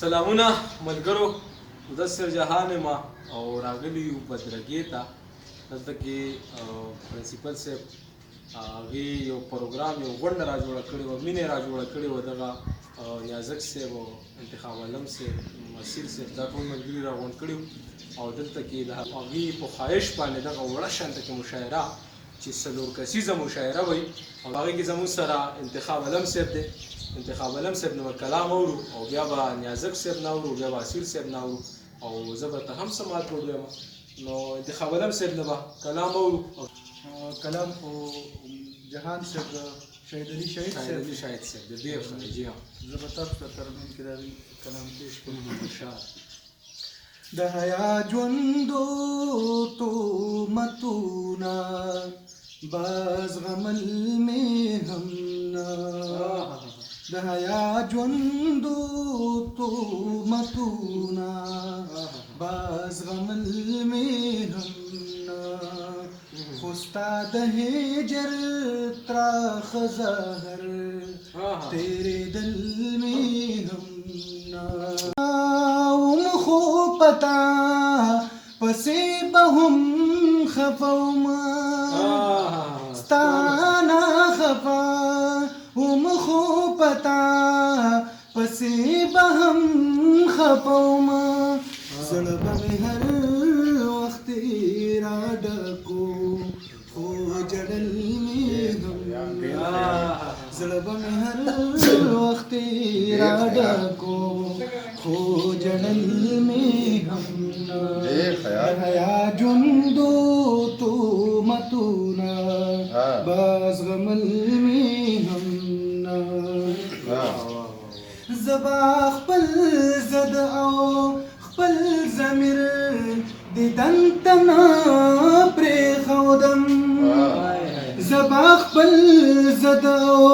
سلامونه ملګرو، مدثر جهان ما او راغلی یو بدرګې ته. دلته کې پرنسپل صاحب هغې یو پروګرام یو غونډه را جوړه کړې وه، مینې را جوړه کړې وه. دغه یازک صاحب او انتخاب عالم صاحب، مسیر صاحب دا ټول ملګري را غونډ کړي وو او دلته کې د هغې په خواهش باندې دغه وړه شانته کې مشاعره چې څلور کسیزه مشاعره وي او هغې کې زموږ سره انتخاب عالم صاحب دی. انتخاب عالم صاحب نه به کلام اورو او بیا به نیازک صاحب نه اورو، بیا به اسیر صاحب نه اورو او زه به ته هم څه مات وډویم. نو انتخاب عالم صاحب نه به کلام اورو. کلام خو جهان صاحب شهید علي شهید صاحب د ډېر ښه جی ها. زه به تاسو ته ترنم کې د هغوی کلام پیش کړم. انشاءالله. د حیا ژوندو تهمتونه باز غمل مې هم نه، د حیا ژوندو تهمتونه باز غمل مې هم نه، خو ستا د هجر تراخه زهر تېرېدل مې هم نه، خو پتا پسې به هم خفه ومه ستا نه خفه وم، خو پتا پسې به هم خفه ومه، زړه به مې هر وخت را ډکو خو جړل مې هم نه، زړه به مې هر وخت را ډکو خو جړل مې هم نه، حیا ژوندو تهمتونه باز غمل مې هم نه، زه به خپل زد او خپل ضمیر دیدن ته نه پرېښودم، زه به خپل زد او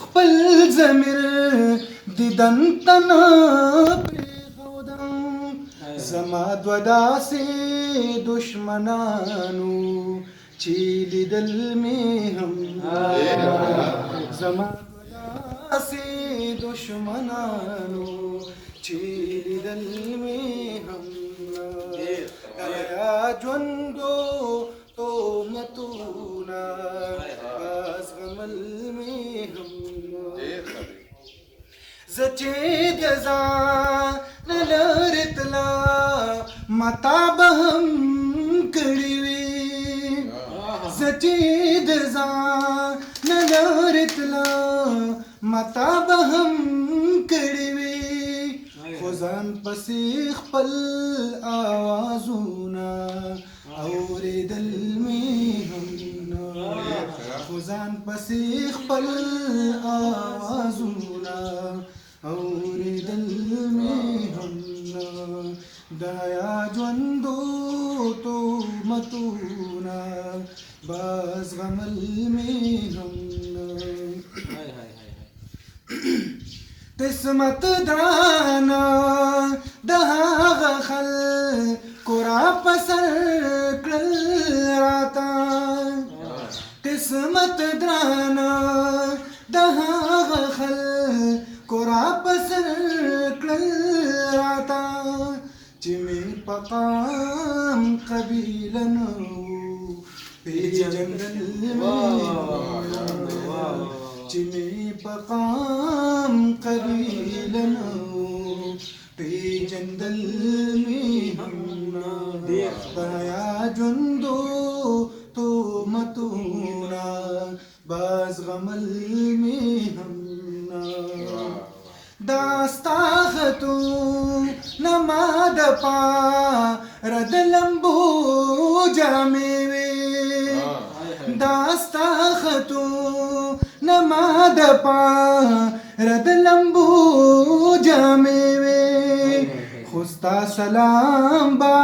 خپل ضمیر دیدن ته نه پرېښودم، زما دوه داسې دشمنانو چې لیدل مې هم نه، زما دوه داسې دشمنانو چې لیدل مې هم نه، حیا ژوندو تهمتونه باز غمل مې هم نه، زه چې د ځانه لرې تله متا به هم کړې وي، زه چې د ځانه لرې تله متا به هم کړې وي، خو ځان پسې خپل آوازونه اورېدل مې هم نه، خو ځان پسې خپل آوازونه اورېدل مې هم نه، د حیا ژوندو تهمتونه باز غمل مې هم نه، قسمت درانه د هغه خلکو را په سر کړل راته، قسمت درانه د هغه خلکو را په سر کړل راته، چې مې په قام قبیله نه وو پېژندل مې، چې مې په قام قبیله نه وو پېژندل مې هم نه، د حیا ژوندو تهمتونه باز غمل مې هم نه، دا ستا خطونه ما د پاره د لمبو جامې وې، دا ستا خطونه ما د پاره د لمبو جامې وې، خو ستا سلام به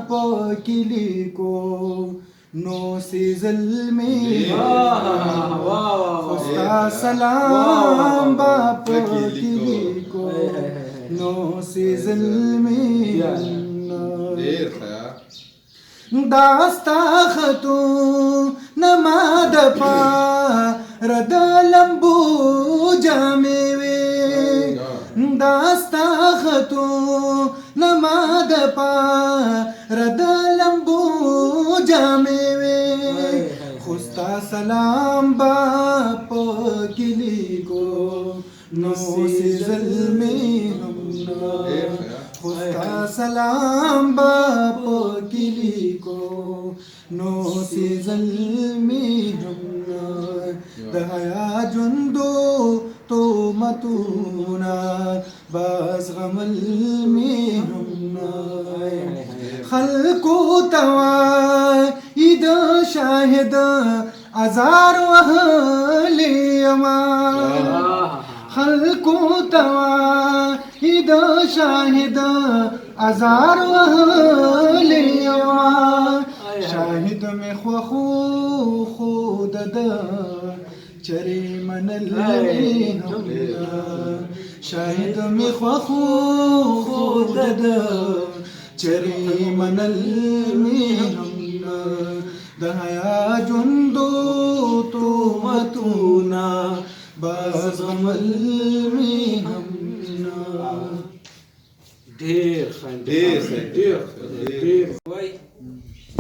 په کې لیکو نو سیزل مې، خو ستا سلام به په کې لیکو نو سیزل مې، دا ستا خطونه ما د پاره د لمبو جامې وې، داستا خطو نما د پار د لمبو جامې وې خوستا سلام با په کلی کو نو سی ظلمې هم خوستا سلام با په کلی کو نو سی ظلمې هم د حیا ژوندو تومتونا باز غمل میرمنا خلقو توائی دا شاہد ازار وحلی اما خلقو توائی دا شاہد ازار وحلی اما شاہد میں خود دا چری منل هم شاهد می خود د چری منل هم د حیا ژوندو تومتونا باز غمل هم ډېر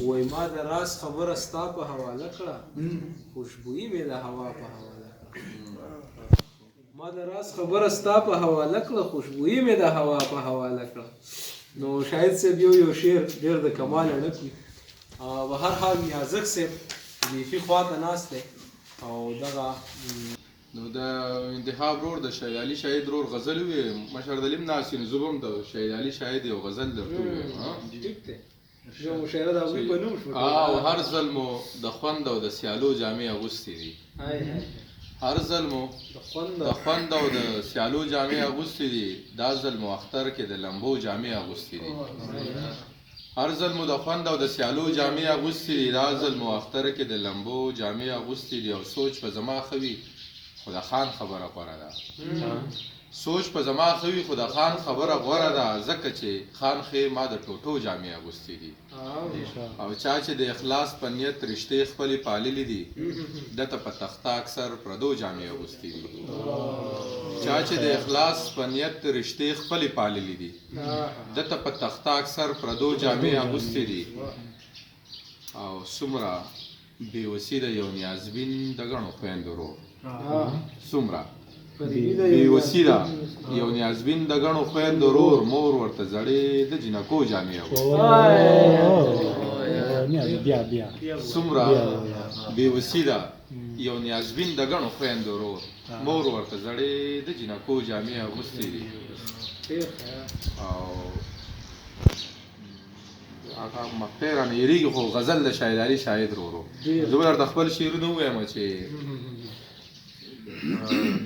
وای ما د راز خبره ستا په حواله کړه خوشبويي مې د هوا په حواله کړه ما د راز خبره ستا په حواله کړه خوشبويي مې د هوا په حواله کړه نو شاید صاحب یو شعر ډېر د کمال ډک وي په هر حال نیازک صاحب بیخي خواته ناست دی او دغه نو د انتخاب رور د شهید علي شهید رور غزل وي مشر دلیم ناسین زوبم د شهید علي شهید یو غزل درته وي ټیک دی یو مشاعره د هغوی په نوم شو او هر ځل مو د خوند او د سیالو جامې اغوستې دي هر ځل مو د خوند او د سیالو جامې اغوستې دي دا ځل مو اختر کې د لمبو جامې اغوستې دي هر ځل مو د خوند او د سیالو جامې اغوستې دي دا ځل مو اختر کې د لمبو جامې اغوستې دي او سوچ په زما خوي خدا خان خبره غوره ده سوچ په زما خوي خدا خان خبره غوره ده ځکه چې خان خې ما د ټوټو جامې اغوستې دي او چا چې د اخلاص په نیت رشتې خپلې پاللې دي دته په تخته اکثر پردو جامې اغوستې دي چا چې د اخلاص په نیت رشتې خپلې پاللې دي دته په تخته اکثر پردو جامې اغوستې دي او څومره بېوسي د یو نیازبین د ګڼو خویندو ورور څومره بېوسي ده یو نیازبین د ګڼو خویندو ورور مور ورته زړې د جنکو جامې څومره بېوسي ده یو نیازبین د ګڼو خویندو ورور مور ورته زړې د جنکو جامې اغوستې دي او هغه مخفي رانه یېرېږي خو غزل د شهید علي شهید ورور زه به درته خپل شعرونه ووایم چې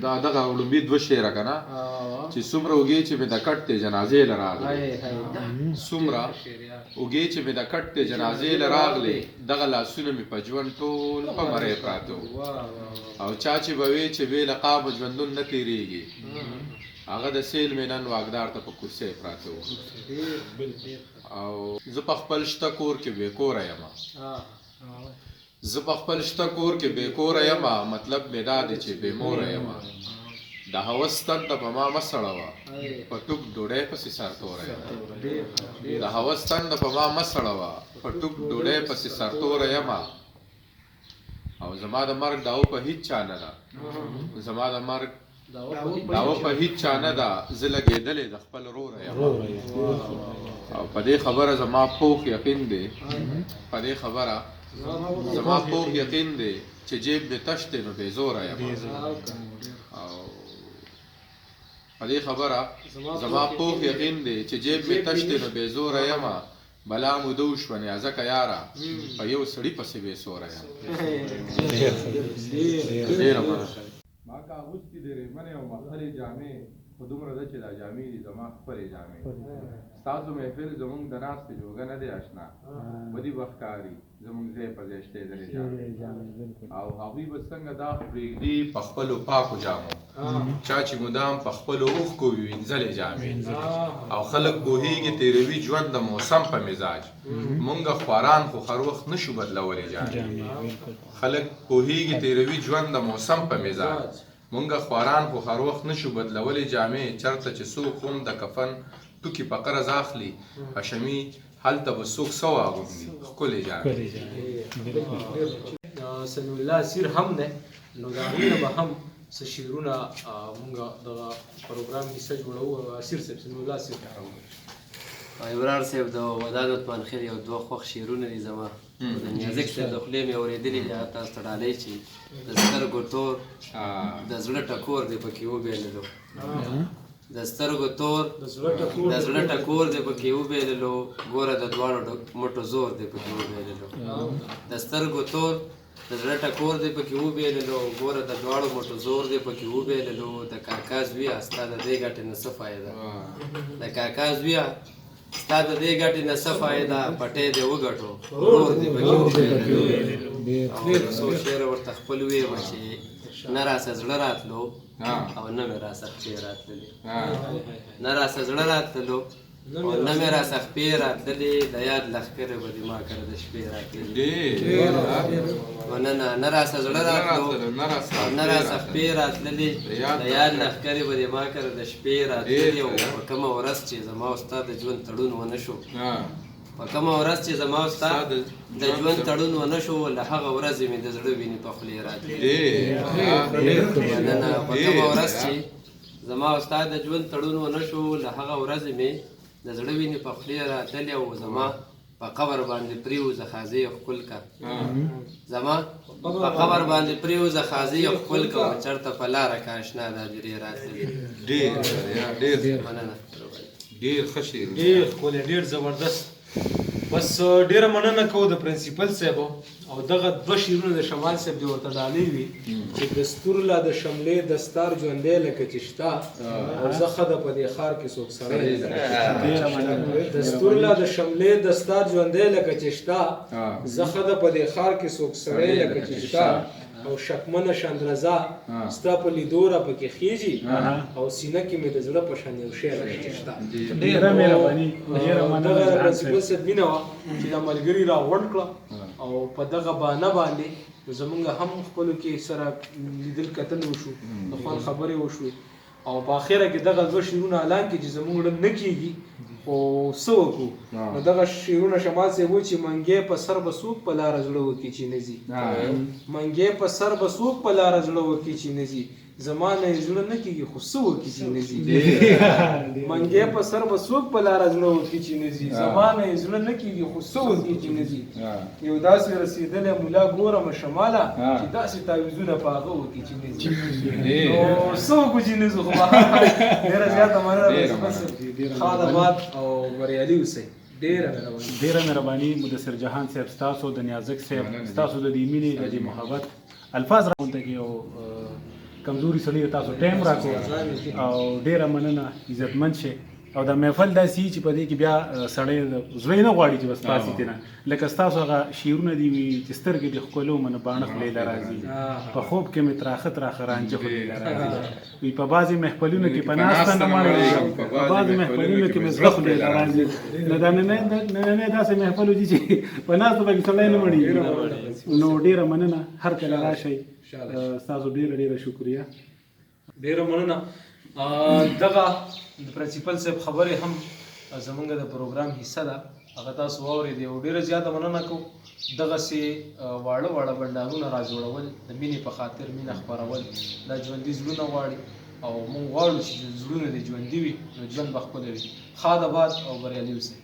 دا دغه لومبي دوه شعره که نه چې څومره اوږې چې مې د کټ دی جنازې له راغلې څومره اوږې چې مې د کټ دی جنازې له راغلې دغه لاسونه مې په ژوند ټول په مرۍ پراته او چا چې به وې چې بې له قامه ژوندون نه تېرېږي هغه د سیل مې نن واګدار ته په کرسۍ پراته وو او زه په خپل شته کور کې بې کوره یم زه په خپل شته کور کې بې کوره یم مطلب مې دا دی چې بې موره یم د هوس تنده په ما مه سړوه په ټوک ډوډۍ پسې سرتوره یم د هوس تنده په ما مه سړوه په ټوک ډوډۍ پسې سرتوره یم او زما د مرګ داو په هیڅ چا نه ده زما د مرګ داو په هیڅ چا نه ده زه لګېدلې د خپل وروره یم او په دې خبره زما پوخ یقین دی په دې خبره زما پوخ یقین دی چې جیب مې تش دی نو بې زوره یم او په دې خبره زما پوخ یقین دی چې جیب مې تش دی نو بې زوره یم بلا مو دو شوه نیازکه یاره په یو سړي پسې بې سوره یم ډېره مننه ما که اغوستې د ریمنې او مخلې جامې خو دومره ده چې دا جامې دي زما خپلې جامې ستاسو محفل زمونږ د ناستې جوګه نه دی اشنا بدي به ښکاري زمونږ ځای په ځای شتېدلې جامې او هغوی به څنګه دا پرېږدي په خپلو پاکو جامو چا چې مدام په خپلو اوښکو وي وینځلې جامې او خلک پوهېږي تېروي ژوند د موسم په مزاج مونږ خواران خو هر وخت نه شو بدلولی جامې خلک پوهېږي تېروي ژوند د موسم په مزاج مونږ خواران خو هر وخت نشو بدلولی جامې چرته چې څوک هم د کفن توکي په قرض اخلي هشمي هلته به څوک څه واغوندي ښکلې جامې سمیع الله سیر هم دی نو د هغې نه به هم څه شعرونه مونږ دغه پروګرام کیسه جوړوو اسیر صاحب سمیع الله سیر ابرار صاحب د وداد عثمان خیل یو دوه خوښ شعرونه دي زما د نیازک صاحب د خولې مې اورېدلي دي تاسو ته ډالۍ چې د سترګو تور د زړه ټکور دی پکې وبېللو د سترګو تور د زړه ټکور دی پکې وبېللو ګوره د دواړو مټو زور دی پکې وبېللو د سترګو تور د زړه ټکور دی پکې وبېللو ګوره د دواړو مټو زور دی پکې وبېللو د کاکا زویه ستا د دې ګټې نه څه فایده د کاکا زویه ستا د دې ګټې نه څه فایده پټی دې وګټو ورور دې پکې وبېللو څو شعر ورته خپل ویمه چې نه راسه زړه راتلو او نه مې راسه خپې راتللې نه راسه زړه راتللو او نه مې راسه خپې راتللې د یاد لښکرې به دې ما کړه د شپې راتللې مننه نه راسه زړه راتلو او نه راسه خپې راتللې د یاد لښکرې به دې ما کړه د شپې راتللې او په کومه ورځ چې زما او ستا د ژوند تړون ونه شو په کومه ورځ چې زما او ستا د ژوند تړون ونه شو له هغه ورځې مې د زړه وینې په خولې راتللې مننه په کومه ورځ چې زما او ستا د ژوند تړون ونه شو له هغه ورځې مې د زړه وینې په خولې راتللې او زما په قبر باندې پریوزه خازې ښکل کا زما په قبر باندې پریوزه خازې ښکل کا چېرته په لاره که اشنا دا درې راتللې ډېر مننه ډېر ښه شعر ډېر ښکلی ډېر زبردست بس ډېره مننه کوو د پرنسپل صاحب او دغه دوه شعرونه د شمال صاحب دې ورته ډالۍ وي چې دستور لا د شملې دستار ژوندی لکه چې شته او زه ښه ده په دې ښار کې څوک سړی دستور لا د شملې دستار ژوندی لکه چې شته زه ښه ده په دې ښار کې څوک سړی لکه چې شته او شکمنه شاندرزا ستا په لیدو را پکې خیږي او سینه کې مې د زړه په شان یو شی راځي شته ډېره مهرباني ډېره دغه پرنسپل صاحب مینه وه چې دا ملګري را غونډ کړه او په دغه بهانه باندې زمونږ هم خپلو کې سره لیدل کتل وشو د خوند خبرې وشوې او په اخره کې دغه دوه شعرونه اعلان کړي چې زمونږ نه کېږي خو څه وکړو نو دغه شعرونه شمال صاحب وایي چې منګی په سر به څوک په لاره زړه وکړي چې نه ځي منګی په سر به څوک په لاره زړه وکړي چې نه ځي زما نه یې زړه نه کېږي خو څه وکړي چې نه ځي منګی په سر به څوک په لاره زړه وکړي چې نه ځي زما نه یې زړه نه کېږي خو څه وکړي چې نه ځي یو داسې رسېدلی ملا ګورم شماله چې داسې تعویضونه په هغه وکړي چې نه ځي نو څه وکړو چې نه ځو خو ډېره زیاته مننه ښه باد او بریالي اوسئ ډېره مهرباني مدثر جهان صاحب ستاسو د نیازک صاحب ستاسو د دې مینې د دې محبت الفاظ راغونډه کې او کمزوري سړي تاسو ټایم راکړو او ډېره مننه عزتمند شئ او دا محفل داسې چې په دې کې بیا سړی زړه نه غواړي چې بس پاسې دی نه لکه ستاسو هغه شعرونه دي وي چې سترګې دې ښکلو منه باڼه خولې له راځي په خوب کې مې تراخه رانجه خولې له راځي وي په بعضې محفلونو کې په ناسته نه مړېږم په بعضې محفلونو کې مې زړه خولې له راځي نو دا نننی داسې محفل دي چې په ناسته پکې سړی نه مړېږي نو ډېره مننه هر کله راشئ ستاسو ډېره شکریه ډېره مننه دغه د پرنسپل صاحب خبرې هم زمونږ د پروګرام حصه ده هغه تاسو واورېدې او ډېره زیاته مننه کوو دغسې واړه بنډارونه را جوړول د مینې په خاطر مینه خپرول دا ژوندي زړونه غواړي او موږ غواړو چې زړونه دې ژوندي وي نو ژوند به ښکلی وي ښاد آباد او بریالي اوسئ